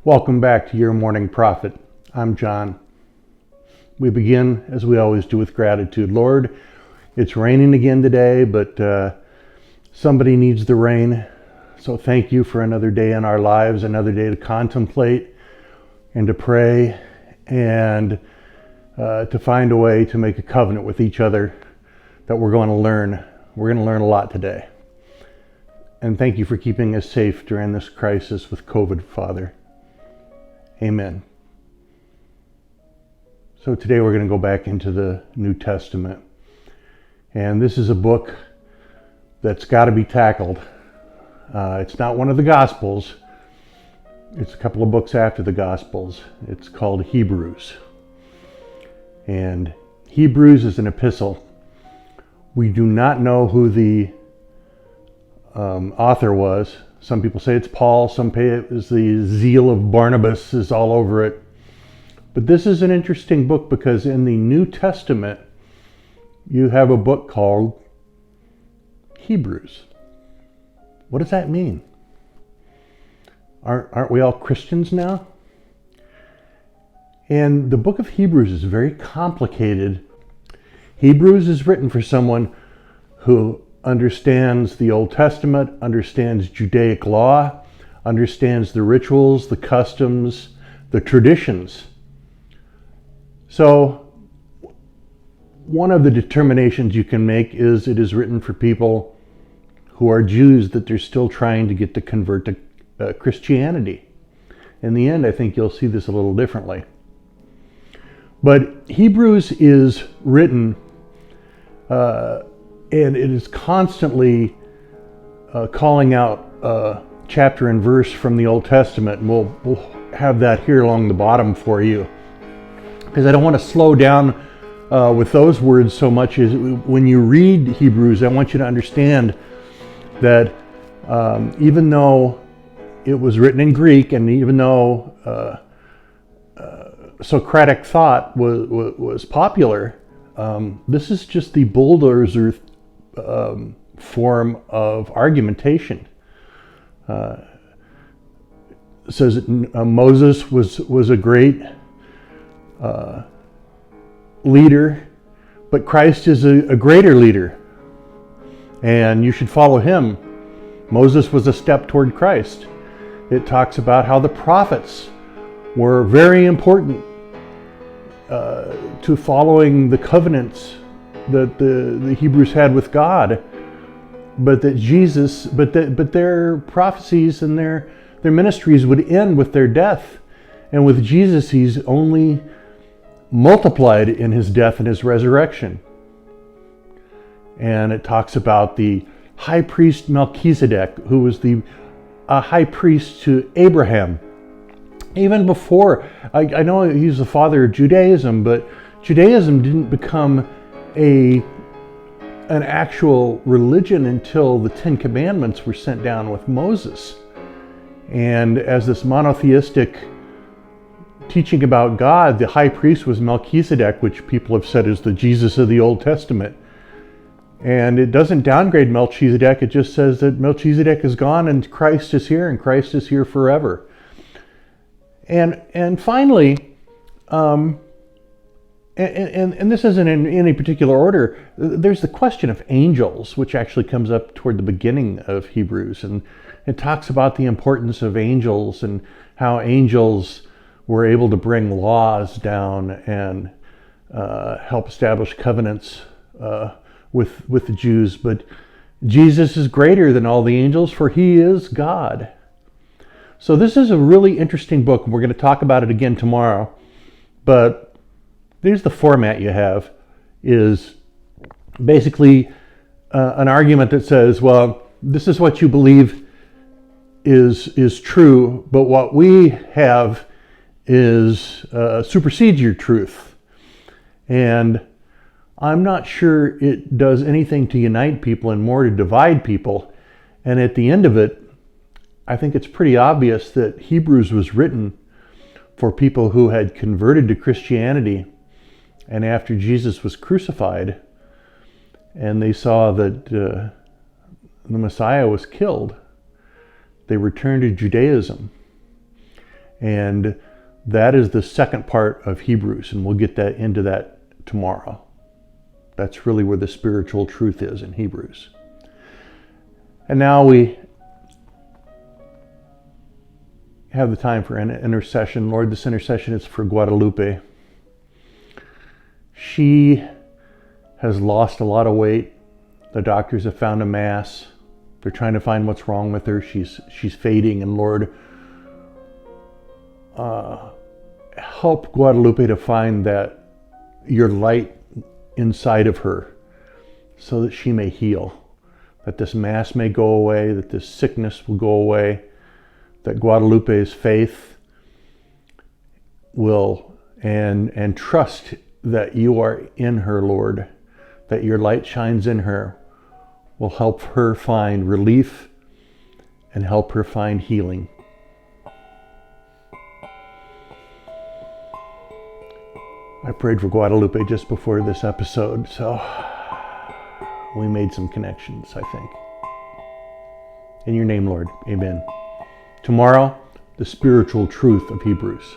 Welcome back to Your Morning Prophet. I'm John. We begin, as we always do, with gratitude. Lord, it's raining again today, but somebody needs the rain. So thank you for another day in our lives, another day to contemplate and to pray and to find a way to make a covenant with each other that we're going to learn. We're going to learn a lot today. And thank you for keeping us safe during this crisis with COVID, Father. Amen. So today we're going to go back into the New Testament. And this is a book that's got to be tackled. It's not one of the Gospels. It's a couple of books after the Gospels. It's called Hebrews. And Hebrews is an epistle. We do not know who the author was. Some people say it's Paul, some say it was the zeal of Barnabas is all over it. But this is an interesting book because in the New Testament, you have a book called Hebrews. What does that mean? Aren't we all Christians now? And the book of Hebrews is very complicated. Hebrews is written for someone who understands the Old Testament, understands Judaic law, understands the rituals, the customs, the traditions. So one of the determinations you can make is it is written for people who are Jews that they're still trying to get to convert to Christianity. In the end, I think you'll see this a little differently. But Hebrews is written and it is constantly calling out chapter and verse from the Old Testament. And we'll have that here along the bottom for you. Because I don't want to slow down with those words so much. As when you read Hebrews, I want you to understand that even though it was written in Greek, and even though Socratic thought was popular, this is just the bulldozer form of argumentation. It says that Moses was a great leader, but Christ is a greater leader, and you should follow him. Moses was a step toward Christ. It talks about how the prophets were very important to following the covenants that the Hebrews had with God, but that Jesus, but their prophecies and their ministries would end with their death, and with Jesus, he's only multiplied in his death and his resurrection. And it talks about the high priest Melchizedek, who was the high priest to Abraham. Even before, I know he's the father of Judaism, but Judaism didn't become an actual religion until the Ten Commandments were sent down with Moses. And as this monotheistic teaching about God, the high priest was Melchizedek, which people have said is the Jesus of the Old Testament. And it doesn't downgrade Melchizedek, it just says that Melchizedek is gone and Christ is here, and Christ is here forever. And finally, and this isn't in any particular order, there's the question of angels, which actually comes up toward the beginning of Hebrews. And it talks about the importance of angels and how angels were able to bring laws down and help establish covenants with the Jews. But Jesus is greater than all the angels, for he is God. So this is a really interesting book, and we're going to talk about it again tomorrow. But there's the format you have, is basically an argument that says, well, this is what you believe is true, but what we have is supersedes your truth. And I'm not sure it does anything to unite people and more to divide people. And at the end of it, I think it's pretty obvious that Hebrews was written for people who had converted to Christianity, and after Jesus was crucified and they saw that the Messiah was killed, they returned to Judaism. And that is the second part of Hebrews, and we'll get that into that tomorrow. That's really where the spiritual truth is in Hebrews. And now we have the time for an intercession. Lord, this intercession is for Guadalupe. She has lost a lot of weight. The doctors have found a mass. They're trying to find what's wrong with her. She's fading, and Lord, help Guadalupe to find that your light inside of her so that she may heal, that this mass may go away, that this sickness will go away, that Guadalupe's faith will and trust that you are in her, Lord, that your light shines in her, will help her find relief and help her find healing. I prayed for Guadalupe just before this episode, so we made some connections, I think. In your name, Lord, amen. Tomorrow, the spiritual truth of Hebrews.